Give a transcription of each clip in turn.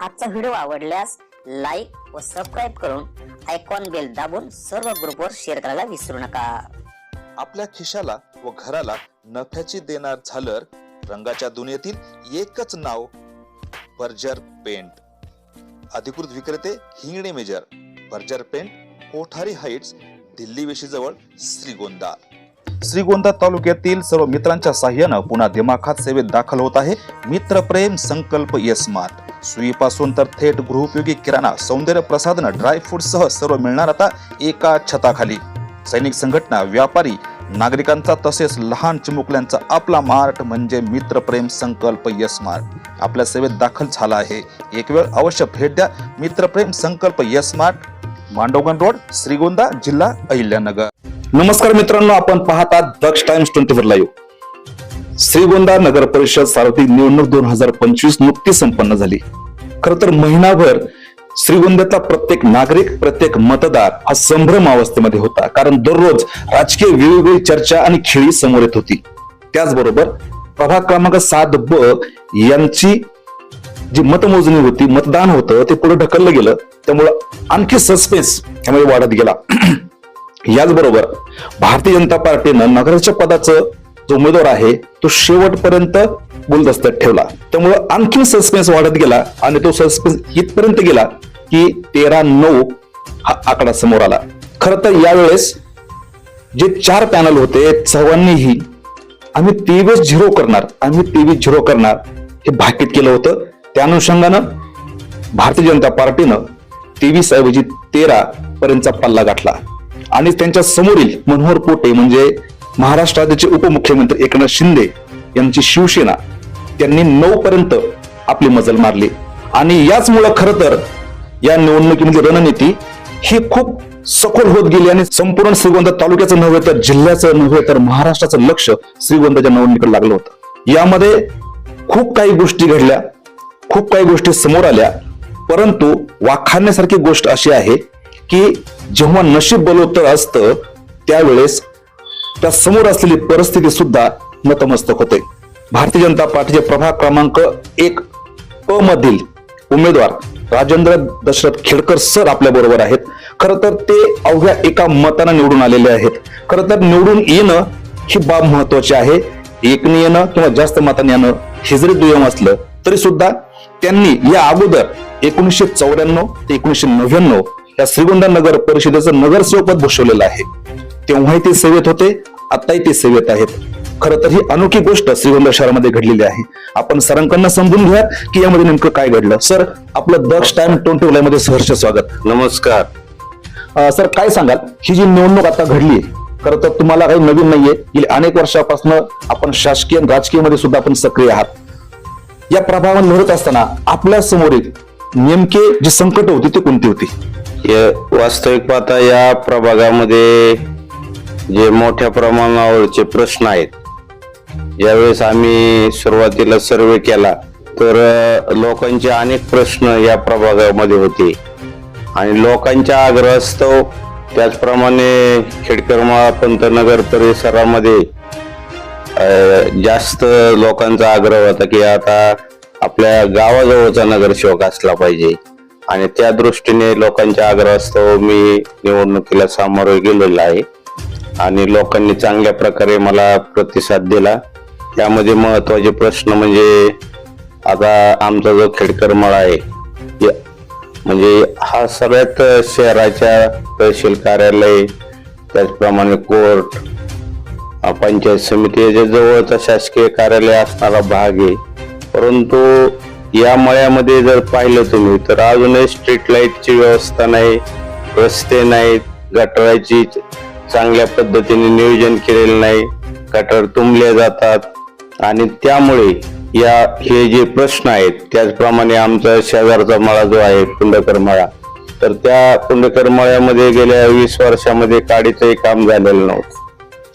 आजचा व्हिडिओ आवडल्यास लाईक व सबस्क्राईब करून आयकॉन बेल दाबून सर्व ग्रुपवर शेअर करायला विसरू नका। आपल्या खिशाला व घराला नफ्याची देणार झालर रंगाच्या दुनियेतील एकच नाव बर्जर पेंट। अधिकृत विक्रेते Hingane major, Berger paint, Kothari heights, Delhi वेशीजवळ, श्रीगोंदा। श्रीगोंदा तालुक्यातील सर्व मित्रांच्या साह्यानं पुन्हा दिमाखात सेवेत दाखल होत आहे मित्रप्रेम संकल्प स्मार्ट। सुईपासून तर थेट गृहोपयोगी किराणा, सौंदर्य प्रसाधन, ड्राय फ्रूट सह सर्व मिळणार आता एका छताखाली। सैनिक संघटना, व्यापारी, नागरिकांचा तसेच लहान चिमुकल्यांचा आपला मार्ट म्हणजे मित्रप्रेम संकल्प स्मार्ट आपल्या सेवेत दाखल झाला आहे। एक वेळ अवश्य भेट द्या मित्रप्रेम संकल्प स्मार्ट, मांडवगण रोड, श्रीगोंदा, जिल्हा अहिल्यानगर। नमस्कार मित्रांनो, आपण पाहतात दक्ष टाइम्स 24 लाईव्ह। श्रीगोंदा नगर परिषद सार्वत्रिक निवडणूक 2025 नुकतीच संपन्न झाली। खरं तर महिनाभर श्रीगोंद्यातला प्रत्येक नागरिक, प्रत्येक मतदार हा संभ्रम अवस्थेमध्ये होता, कारण दररोज राजकीय वेगवेगळी चर्चा आणि खेळी समोर येत होती। त्याचबरोबर प्रभाग क्रमांक 7B यांची जी मतमोजणी होती, मतदान होतं, ते पुढे ढकललं गेलं, त्यामुळे आणखी सस्पेन्स यामध्ये वाढत गेला। याचबरोबर भारतीय जनता पार्टीनं नगराध्यक्ष पदाचा जो उमेदवार आहे तो शेवटपर्यंत गुलदस्त्यात ठेवला, त्यामुळे आणखी सस्पेन्स वाढत गेला आणि तो सस्पेन्स इथपर्यंत गेला की 13-9 हा आकडा समोर आला। खरं तर यावेळेस जे 4 पॅनल होते सर्वांनीही आम्ही 23-0 करणार, आम्ही 23-0 करणार हे भाकीत केलं होतं। त्या अनुषंगानं भारतीय जनता पार्टीनं 23 ऐवजी 13 पर्यंतचा पल्ला गाठला आणि त्यांच्या समोरील मनोहर पोटे म्हणजे महाराष्ट्र राज्याचे उपमुख्यमंत्री एकनाथ शिंदे यांची शिवसेना, त्यांनी 9 पर्यंत आपली मजल मारली। आणि याचमुळे खरं तर या निवडणुकीमध्ये रणनीती ही खूप सखोल होत गेली आणि संपूर्ण श्रीगोंदा तालुक्याचं नव्हे तर जिल्ह्याचं नव्हे तर महाराष्ट्राचं लक्ष श्रीगोंदाच्या निवडणुकीकडे लागलं होतं। यामध्ये खूप काही गोष्टी घडल्या, खूप काही गोष्टी समोर आल्या, परंतु वाखाणण्यासारखी गोष्ट अशी आहे की जेव्हा नशीब बलवत्तर असतं त्यावेळेस त्या समोर असलेली परिस्थिती सुद्धा नतमस्तक होते। भारतीय जनता पार्टीचे प्रभाग क्रमांक 1 मधील उमेदवार राजेंद्र दशरथ खेडकर सर आपल्या बरोबर आहेत। खरं तर ते अवघ्या एका मतानं निवडून आलेले आहेत। खरं तर निवडून येणं ही बाब महत्वाची आहे। एकने येणं किंवा जास्त मताने येणं हे जरी दुय्यम असलं तरी सुद्धा त्यांनी या अगोदर 1994 ते 1999 या श्रीगोंदा नगर परिषदेचं नगरसेवकपद भूषवलेलं आहे। तेव्हाही ते सेवेत होते, आताही ते सेवेत आहेत। खरं तर ही अनोखी गोष्ट श्रीगोंदा शहरामध्ये घडलेली आहे। आपण सरांकडनं समजून घ्या की यामध्ये नेमकं काय घडलं। सर, आपलं दक्ष टाइम 24 लाईव्ह मध्ये सहर्ष स्वागत। नमस्कार सर, काय सांगाल ही जी निवडणूक आता घडली, खरं तर तुम्हाला काही नवीन नाहीये, गेली अनेक वर्षापासून आपण शासकीय राजकीय मध्ये सुद्धा आपण सक्रिय आहात। या प्रभावात लढत असताना आपल्या समोरील नेमके जी संकट होती ती कोणती होती? वास्तविक पाहता या प्रभागामध्ये जे मोठ्या प्रमाणावरचे प्रश्न आहेत, ज्यावेळेस आम्ही सुरुवातीला सर्वे केला तर लोकांचे अनेक प्रश्न या प्रभागामध्ये होते आणि लोकांच्या आग्रहास्तव त्याचप्रमाणे खेडकरमाळा पंतनगर परिसरामध्ये जास्त लोकांचा आग्रह होता की आता आपल्या गावाजवळचा नगरसेवक असला पाहिजे आणि त्या दृष्टीने लोकांच्या आग्रहास्तव मी निवडणुकीला सामोरे गेलेलो आहे आणि लोकांनी चांगल्या प्रकारे मला प्रतिसाद दिला। त्यामध्ये महत्वाचे प्रश्न म्हणजे आता आमचा जो खेडकरमाळा आहे म्हणजे हा सगळ्यात शहराच्या तहसील कार्यालय, त्याचप्रमाणे कोर्ट, पंचायत समिती याच्या जवळचा शासकीय कार्यालय असणारा भाग आहे। परंतु या मळ्यामध्ये जर पाहिलं तुम्ही तर अजूनही स्ट्रीट लाईटची व्यवस्था नाही, रस्ते नाहीत, गटाराची चांगल्या पद्धतीने नियोजन केलेलं नाही, गटार तुंबले जातात आणि त्यामुळे हे जे प्रश्न आहेत, त्याचप्रमाणे आमचा शेजारचा मळा जो आहे पुंडकर मळा, तर त्या पुंडकर मळ्यामध्ये गेल्या 20 वर्षामध्ये काडीचंही काम झालेलं नव्हतं।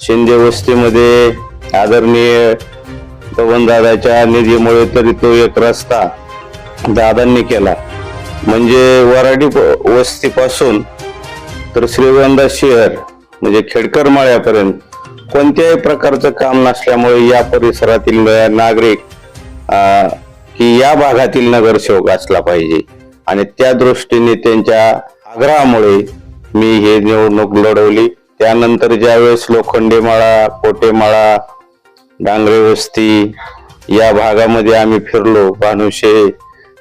शिंदे वस्तीमध्ये आदरणीय दादाच्या निधीमुळे तरी तो एक रस्ता दादांनी केला, म्हणजे वराडी वस्तीपासून तर श्रीगोंदा शहर म्हणजे खेडकर माळ्यापर्यंत कोणत्याही प्रकारचं काम नसल्यामुळे या परिसरातील नागरिक की या भागातील नगरसेवक असला पाहिजे आणि त्या दृष्टीने त्यांच्या आग्रहामुळे मी हे निवडणूक लढवली. त्यानंतर ज्यावेळेस लोखंडेमाळा, कोटेमाळा, डांगरे वस्ती या भागामध्ये आम्ही फिरलो, भानुशे,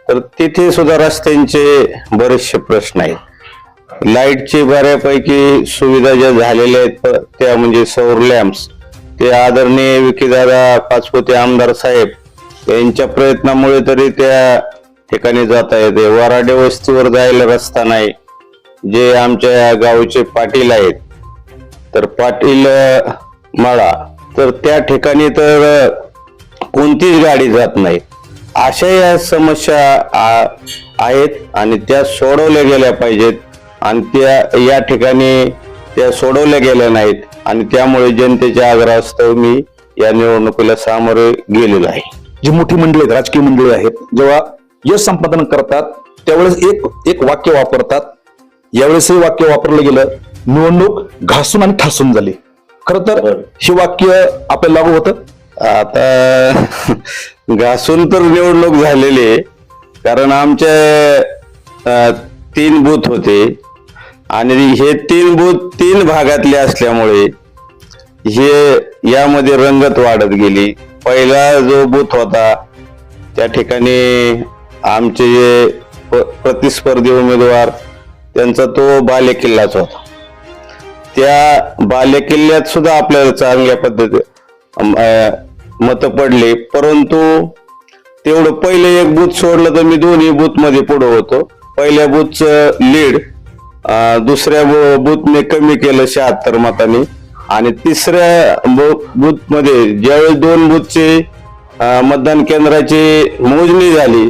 तर तिथे सुद्धा रस्त्यांचे बरेचसे प्रश्न आहेत. लाईटची बऱ्यापैकी सुविधा ज्या झालेल्या आहेत त्या म्हणजे सौर लॅम्प्स, ते आदरणीय विकीदादा पाचपुते आमदार साहेब यांच्या प्रयत्नामुळे तरी त्या ठिकाणी जाता येते. वराडे वस्तीवर जायला रस्ता नाही. जे आमच्या गावचे पाटील आहेत तर पाटील माळा, तर त्या ठिकाणी तर कोणतीच गाडी जात नाही. अशा या समस्या आहेत आणि त्या सोडवल्या गेल्या पाहिजेत आणि त्या या ठिकाणी त्या सोडवल्या गेल्या नाहीत आणि त्यामुळे जनतेच्या आग्रहास्तव मी या निवडणुकीला सामोरे गेलेलो आहे. जी मोठी मंडळी आहेत, राजकीय मंडळी आहेत, जेव्हा यश संपादन करतात त्यावेळेस एक वाक्य वापरतात. यावेळेस हे वाक्य वापरलं गेलं, निवडणूक घासून आणि ठासून झाली. खरं तर हे वाक्य आपल्याला लागू होतं. आता घासून तर निवडणूक झालेली आहे, कारण आमच्या 3 बूथ होते आणि हे 3 बूथ 3 भागातले असल्यामुळे हे यामध्ये रंगत वाढत गेली. पहिला जो बूथ होता त्या ठिकाणी आमचे जे प्रतिस्पर्धी उमेदवार त्यांचा तो बालेकिल्लाच होता. त्या बालेकिल्ल्यात सुद्धा आपल्याला चांगल्या पद्धतीने मत पडले, परंतु तेवढं पहिले एक बूथ सोडलं तर मी दोन्ही बूथ मध्ये पुढे होतो. पहिल्या बूथचं लीड दुसऱ्या बूथने कमी केलं 76 मतांनी आणि तिसऱ्या बूथ मध्ये ज्यावेळेस 2 बूथचे मतदान केंद्राची मोजणी झाली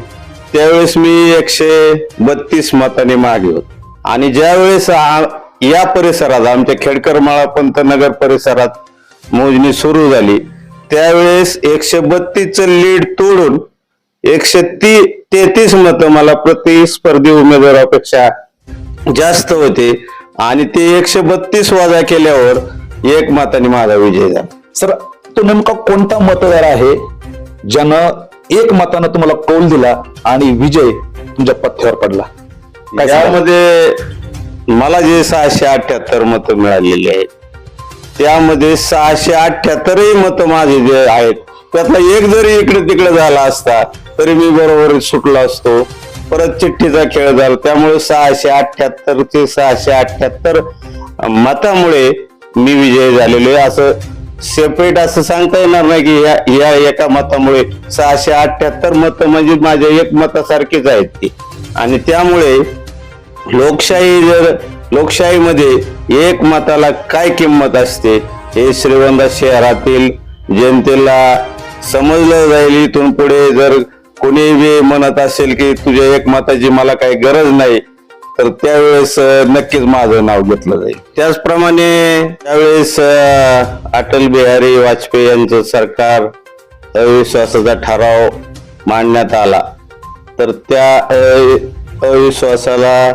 त्यावेळेस मी 132 मतांनी मागे होतो. आणि ज्यावेळेस या परिसरात आमच्या खेडकरमाळा पंतनगर परिसरात मोजणी सुरू झाली त्यावेळेस 132चं लीड तोडून 133 मतं मला प्रतिस्पर्धी उमेदवारापेक्षा जास्त होते आणि ते 132 वजा केल्यावर 1 मताने माझा विजय झाला. सर, तो नेमका कोणता मतदार आहे ज्यानं 1 मतानं तुम्हाला कौल दिला आणि विजय तुमच्या पथ्यावर पडला? त्यामध्ये मला जे 678 मतं मिळालेली आहेत त्यामध्ये 678 मतं माझे जे आहेत त्यातला एक जरी इकडे तिकडे झाला असता तरी मी बरोबर सुटलो असतो. परत चिठ्ठीचा खेळ झाला, त्यामुळे 678 ते 678 मतामुळे मी विजय झालेलो आहे. असं सेपरेट असं सांगता येणार नाही की या एका मतामुळे 678 मतं म्हणजे माझ्या 1 मतासारखीच आहेत ती. आणि त्यामुळे लोकशाहीमध्ये 1 मताला काय किंमत असते हे श्रीगोंदा शहरातील जनतेला समजलं जाईल. इथून पुढे जर कोणी बी म्हणत असेल की तुझ्या 1 मताची मला काही गरज नाही तर त्यावेळेस नक्कीच माझं नाव घेतलं जाईल. त्याचप्रमाणे त्यावेळेस अटल बिहारी वाजपेयी यांचं सरकार अविश्वासाचा ठराव मांडण्यात आला तर त्या अविश्वासाला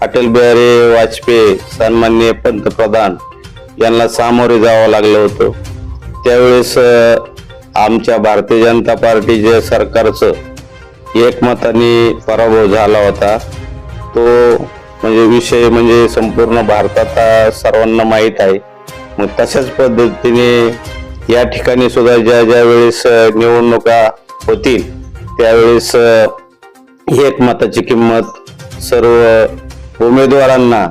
अटल बिहारी वाजपेयी सन्माननीय पंतप्रधान यांना सामोरे जावं लागलं होतं. त्यावेळेस आमच्या भारतीय जनता पार्टीच्या सरकारचं 1 मताने पराभव झाला होता. तो म्हणजे विषय म्हणजे संपूर्ण भारतात सर्वांना माहीत आहे. मग तशाच पद्धतीने या ठिकाणी सुद्धा ज्या वेळेस निवडणुका होतील त्यावेळेस 1 मताची किंमत सर्व उमेदवारांना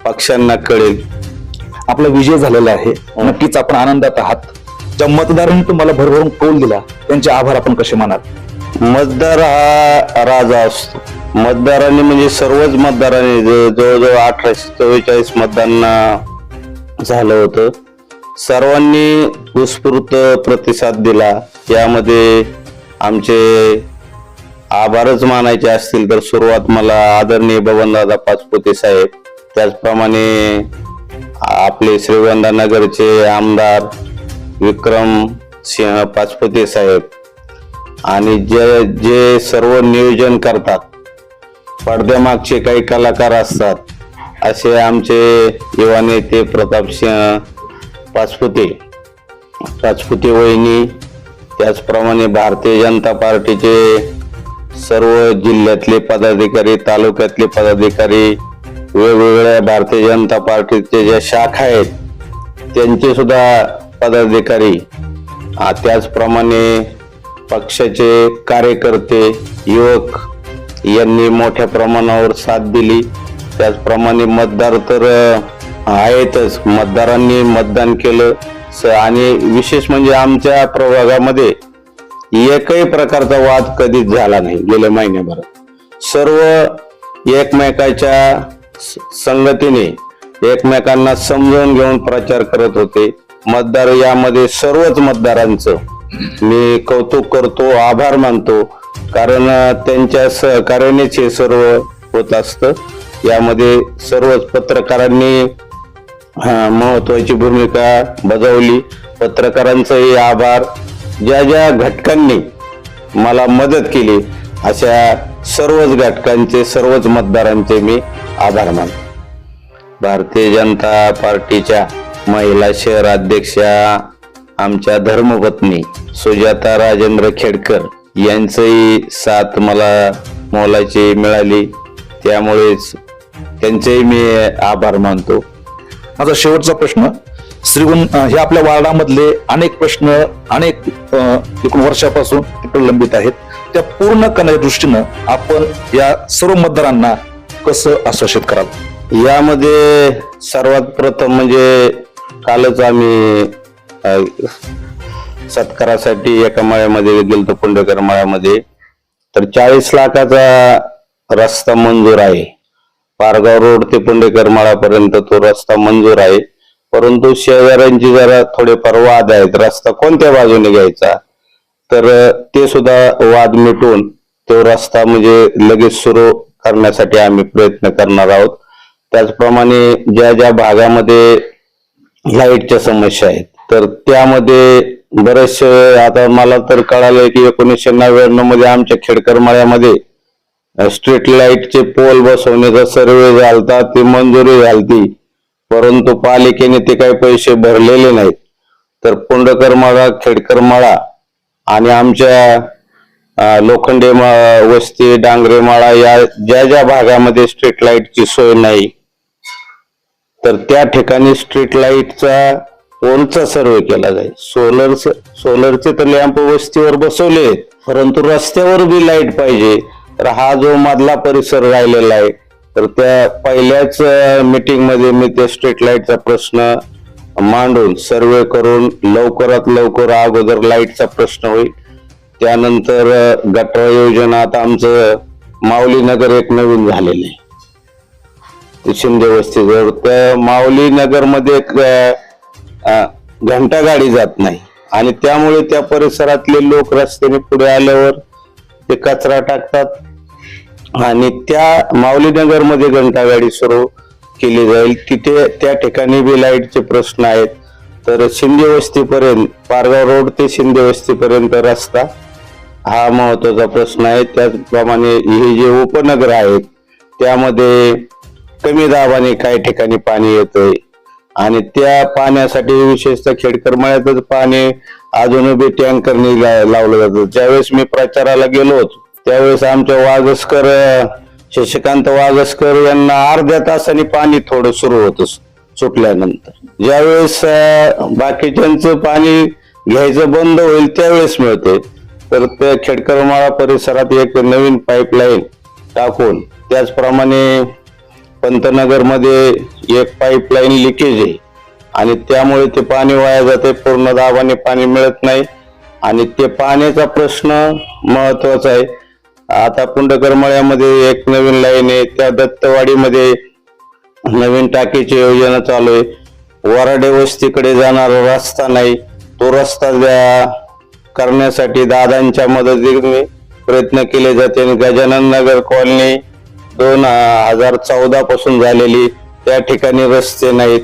पक्षांना कळेल. आपला विजय झालेला आहे, नक्कीच आपण आनंदात आहात. ज्या मतदारांनी तुम्हाला भरभरून कौल दिला त्यांचे आभार आपण कसे मानाल? मतदार हा राजा असतो. मतदारांनी म्हणजे सर्वच मतदारांनी जवळजवळ 1844 मतदान झालं होतं. सर्वांनी उत्स्फूर्त प्रतिसाद दिला. यामध्ये आमचे आभारच मानायचे असतील तर सुरुवात मला आदरणीय बबनदादा पाचपुते साहेब, त्याचप्रमाणे आपले श्रीगोंदा नगरचे आमदार विक्रम सिंह पाचपुते साहेब आणि जे सर्व नियोजन करतात, पडद्यामागचे काही कलाकार असतात असे आमचे युवा नेते प्रतापसिंह पाचपुते वहिनी, त्याचप्रमाणे भारतीय जनता पार्टीचे सर्व जिल्ह्यातले पदाधिकारी, तालुक्यातले पदाधिकारी, वेगवेगळ्या भारतीय जनता पार्टीचे ज्या शाखा आहेत त्यांचे सुद्धा पदाधिकारी, त्याचप्रमाणे पक्षाचे कार्यकर्ते, युवक यांनी मोठ्या प्रमाणावर साथ दिली. त्याचप्रमाणे मतदार तर आहेतच, मतदारांनी मतदान केलं. आणि विशेष म्हणजे आमच्या प्रभागामध्ये एकही प्रकारचा वाद कधीच झाला नाही. गेल्या महिन्याभरात सर्व एकमेकाच्या संगतीने एकमेकांना समजावून घेऊन प्रचार करत होते. मतदार यामध्ये सर्वच मतदारांचं मी कौतुक करतो, आभार मानतो, कारण त्यांच्या सहकार्यानेच हे सर्व होत असतं. यामध्ये सर्वच पत्रकारांनी महत्वाची भूमिका बजावली. पत्रकारांचंही आभार. ज्या ज्या घटकांनी मला मदत केली अशा सर्वच घटकांचे, सर्वच मतदारांचे मी आभार मानतो. भारतीय जनता पार्टीच्या महिला शहर अध्यक्षा आमच्या धर्मपत्नी सुजाता राजेंद्र खेडकर यांचंही साथ मला मोलाची मिळाली, त्यामुळेच त्यांचेही मी आभार मानतो. माझा शेवटचा प्रश्न, श्रीगोंद हे आपल्या वार्डामधले अनेक प्रश्न अनेक एकूण वर्षापासून प्रलंबित आहेत, त्या पूर्ण करण्याच्या दृष्टीनं आपण या सर्व मतदारांना कसं आश्वासित कराल? यामध्ये सर्वात प्रथम म्हणजे कालच आम्ही सत्कारासाठी एका मळ्यामध्ये गेलतो, पुंडेकर मळ्यामध्ये. तर 40 लाखाचा रस्ता मंजूर आहे. पारगाव रोड ते पुंडेकर मळापर्यंत तो रस्ता मंजूर आहे. परंतु शेजाऱ्यांची जरा थोडेफार वाद आहेत, रस्ता कोणत्या बाजूने घ्यायचा. तर ते सुद्धा वाद मिटवून तो रस्ता म्हणजे लगेच सुरू करण्यासाठी आम्ही प्रयत्न करणार आहोत. त्याचप्रमाणे ज्या ज्या भागामध्ये लाईटच्या समस्या आहेत तर त्यामध्ये बरेचसे, आता मला तर कळालंय की 1999 मध्ये आमच्या खेडकर मळ्यामध्ये स्ट्रीट लाईटचे पोल बसवण्याचा सर्वे झालता, ती मंजुरी झालती, परंतु पालिकेने ते काही पैसे भरलेले नाहीत. तर पुंडकर मळा, खेडकर मळा आणि आमच्या लोखंडे वस्ती, डांगरे माळा या ज्या ज्या भागामध्ये स्ट्रीट लाईटची सोय नाही तर त्या ठिकाणी स्ट्रीट लाईटचा पोलचा सर्वे केला जाईल. सोलरचे तर लॅम्प वस्तीवर बसवले आहेत, परंतु रस्त्यावर बी लाईट पाहिजे. तर हा जो मधला परिसर राहिलेला आहे तर त्या पहिल्याच मीटिंग मध्ये मी त्या स्ट्रीट लाईटचा प्रश्न मांडून सर्वे करून लवकरात लवकर अगोदर लाईटचा प्रश्न होईल. त्यानंतर गटर योजना, आता आमचं माऊली नगर एक नवीन झालेलं आहे शिंदे वस्तीजवळ. त्या माऊली नगर मध्ये घंटा गाडी जात नाही आणि त्यामुळे त्या परिसरातले लोक रस्त्याने पुढे आल्यावर ते कचरा टाकतात आणि त्या माऊली नगर मध्ये घंटा गाडी सुरू केली जाईल. तिथे त्या ठिकाणी बी लाईटचे प्रश्न आहेत. तर शिंदे वस्तीपर्यंत, पारगाव रोड ते शिंदे वस्तीपर्यंत रस्ता हा महत्वाचा प्रश्न आहे. त्याचप्रमाणे हे जे उपनगर आहेत त्यामध्ये कमी दाबाने काही ठिकाणी पाणी येतंय आणि त्या पाण्यासाठी विशेषतः खेडकर मळ्यातच पाणी अजूनही बी टँकरने लावलं जातं. ज्यावेळेस मी प्रचाराला गेलो होतो त्यावेळेस आमच्या वागसकर, शशिकांत वागसकर यांना अर्ध्या तासाने पाणी थोडं सुरू होतं सुटल्यानंतर. ज्यावेळेस बाकीच्यांचं पाणी घ्यायचं बंद होईल त्यावेळेस मिळते. तर त्या खेडकर मळा परिसरात एक नवीन पाईपलाईन टाकून, त्याचप्रमाणे पंतनगर मध्ये एक पाईपलाईन लिकेज आहे आणि त्यामुळे ते पाणी वाया जाते, पूर्ण दाबाने पाणी मिळत नाही आणि ते पाण्याचा प्रश्न महत्वाचा आहे. आता पुंडकर मळ्यामध्ये एक नवीन लाईन आहे, त्या दत्तवाडीमध्ये नवीन टाकीची योजना चालू आहे. वराडे वस्तीकडे जाणारा रस्ता नाही, तो रस्ता करण्यासाठी दादांच्या मदतीने प्रयत्न केले जाते. गजानन नगर कॉलनी 2014 पासून झालेली, त्या ठिकाणी रस्ते नाहीत.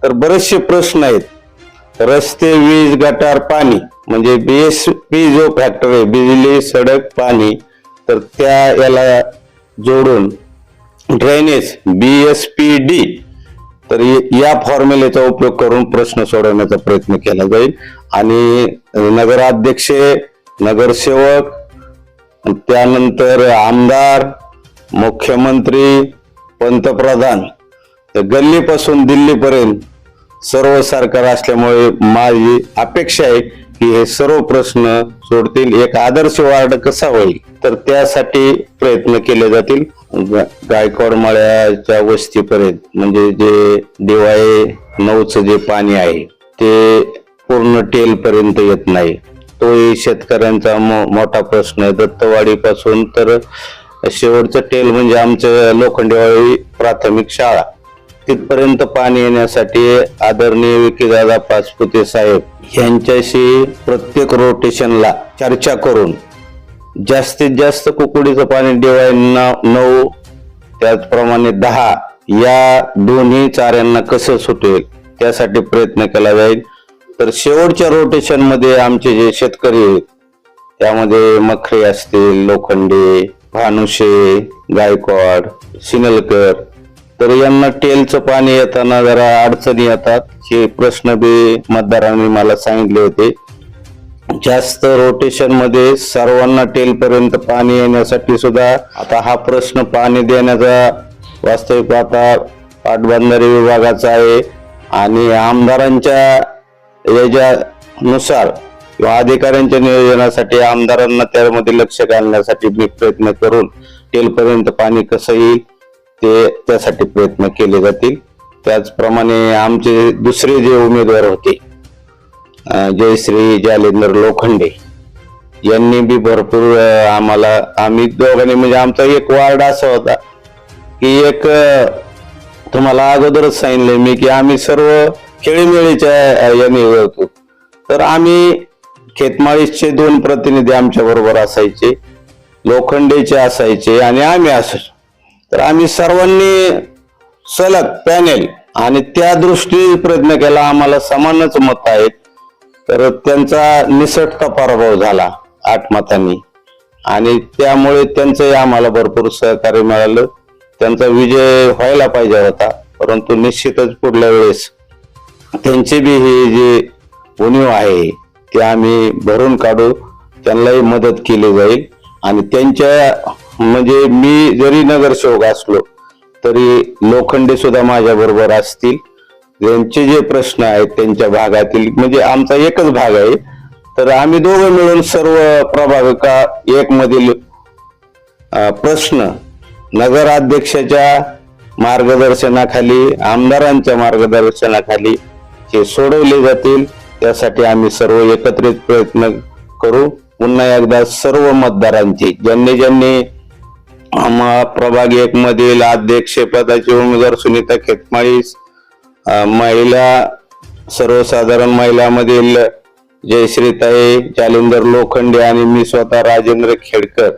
तर बरेचसे प्रश्न आहेत. रस्ते, वीज, गटार, पाणी म्हणजे BSP जो फॅक्टर आहे, बिजली सडक पाणी, तर त्या याला जोडून ड्रेनेज BSPD, तर या फॉर्म्युलेचा उपयोग करून प्रश्न सोडवण्याचा प्रयत्न केला जाईल. आणि नगराध्यक्ष, नगरसेवक, त्यानंतर आमदार, मुख्यमंत्री, पंतप्रधान तर गल्लीपासून दिल्लीपर्यंत सर्व सरकार असल्यामुळे माझी अपेक्षा आहे की हे सर्व प्रश्न सोडतील. एक आदर्श वार्ड कसा होईल तर त्यासाठी प्रयत्न केले जातील. गायकवाड मळ्याच्या वस्तीपर्यंत म्हणजे जे DY 9चं जे पाणी आहे ते पूर्ण टेल पर्यंत येत नाही. तोही शेतकऱ्यांचा मोठा प्रश्न आहे. दत्तवाडी पासून तर शेवटचं टेल म्हणजे आमचं लोखंडेवाडी प्राथमिक शाळा तिथपर्यंत पाणी येण्यासाठी आदरणीय विकीदादा पाचपुते साहेब यांच्याशी प्रत्येक रोटेशनला चर्चा करून जास्तीत जास्त कुकुडीचं पाणी DY 9 त्याचप्रमाणे 10 या दोन्ही चाऱ्यांना कसं सुटेल त्यासाठी प्रयत्न केला जाईल. तर शेवटच्या रोटेशन मध्ये आमचे जे शेतकरी आहेत त्यामध्ये मखरे असतील, लोखंडे, भानुशे, गायकवाड, सिनलकर तर यांना टेलचं पाणी येताना जरा अडचणी येतात. हे प्रश्न बी मतदारांनी मला सांगितले होते. जास्त रोटेशन मध्ये सर्वांना टेल पर्यंत पाणी येण्यासाठी सुद्धा आता हा प्रश्न पाणी देण्याचा वास्तविक आता पाटबंधारे विभागाचा आहे आणि आमदारांच्या याच्यानुसार किंवा अधिकाऱ्यांच्या नियोजनासाठी आमदारांना त्यामध्ये लक्ष घालण्यासाठी मी प्रयत्न करून टेल पर्यंत पाणी कसं येईल ते त्यासाठी प्रयत्न केले जातील. त्याचप्रमाणे आमचे दुसरे जे उमेदवार होते जयश्री जालेंदर लोखंडे यांनी बी भरपूर आम्ही दोघांनी म्हणजे आमचा एक वार्ड असा होता की एक तुम्हाला अगोदरच सांगितलंय मी की आम्ही सर्व खेळीमेळीच्या याने होतो. तर आम्ही खेतमाळीचे 2 प्रतिनिधी आमच्या बरोबर असायचे, लोखंडेचे असायचे आणि आम्ही असायचो. तर आम्ही सर्वांनी सलग पॅनेल आणि त्या दृष्टीने प्रयत्न केला. आम्हाला समानच मत आहेत तर त्यांचा निसटता पराभव झाला 8 मतांनी आणि त्यामुळे त्यांचंही आम्हाला भरपूर सहकार्य मिळालं. त्यांचा विजय व्हायला पाहिजे होता परंतु निश्चितच पुढल्या वेळेस त्यांची बी ही जी उणीव आहे ते आम्ही भरून काढू. त्यांनाही मदत केली जाईल आणि त्यांच्या म्हणजे मी जरी नगरसेवक असलो तरी लोखंडे सुद्धा माझ्या बरोबर असतील. त्यांचे जे प्रश्न आहेत त्यांच्या भागातील म्हणजे आमचा एकच भाग आहे तर आम्ही दोघं मिळून सर्व प्रभाग 1 मधील प्रश्न नगराध्यक्षाच्या मार्गदर्शनाखाली, आमदारांच्या मार्गदर्शनाखाली हे सोडवले जातील. त्यासाठी आम्ही सर्व एकत्रित प्रयत्न करू. पुन्हा एकदा सर्व मतदारांची ज्यांनी प्रभाग 1 मधील अध्यक्षपदाचे उमेदवार सुनीता खेतमाळी, महिला सर्वसाधारण महिलामधील जयश्रीताई जालेंदर लोखंडे आणि मी स्वतः राजेंद्र खेडकर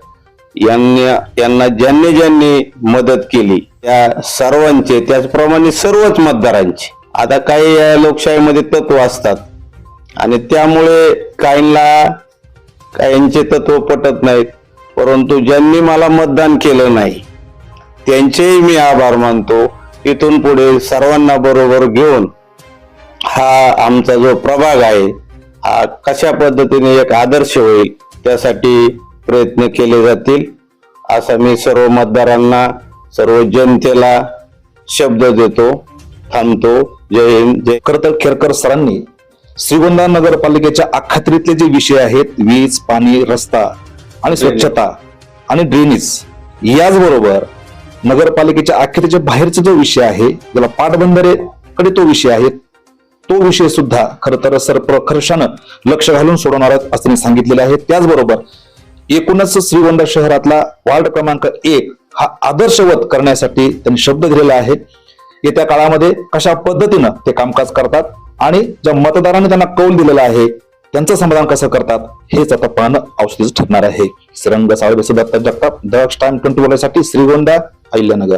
यांना ज्यांनी मदत केली त्या सर्वांचे त्याचप्रमाणे सर्वच मतदारांचे. आता काही लोकशाहीमध्ये तत्व असतात आणि त्यामुळे काहींचे तत्व पटत नाहीत परंतु ज्यांनी मला मतदान केलं नाही त्यांचेही मी आभार मानतो. इथून पुढे सर्वांना बरोबर घेऊन हा आमचा जो प्रभाग आहे हा कशा पद्धतीने एक आदर्श होईल त्यासाठी प्रयत्न केले जातील असा मी सर्व मतदारांना, सर्व जनतेला शब्द देतो. थांबतो. जय हिंद. जय. खरं तर खेरकर सरांनी श्रीगोंदा नगरपालिकेच्या अखत्यारीतले जे विषय आहेत वीज, पाणी, रस्ता आणि स्वच्छता आणि ड्रेनेज याचबरोबर नगरपालिकेच्या अखत्यारीच्या बाहेरचा जो विषय आहे ज्याला पाटबंधारेकडे तो विषय आहे तो विषय सुद्धा खरं तर सर्वप्रकर्षानं लक्ष घालून सोडवणार असं त्यांनी सांगितलेलं आहे. त्याचबरोबर एकूणच श्रीगोंदा शहरातला वार्ड क्रमांक 1 हा आदर्शवत करण्यासाठी त्यांनी शब्द दिलेला आहे. येत्या काळामध्ये कशा पद्धतीनं ते कामकाज करतात आणि ज्या मतदारांनी त्यांना कौल दिलेला आहे त्यांचं समाधान कसं करतात हेच आता पाहणं औषधीच ठरणार आहे. श्रीरंग सावळे, दत्ता जगताप, दक्ष टाइम 24 साठी श्रीगोंदा, अहिल्यानगर.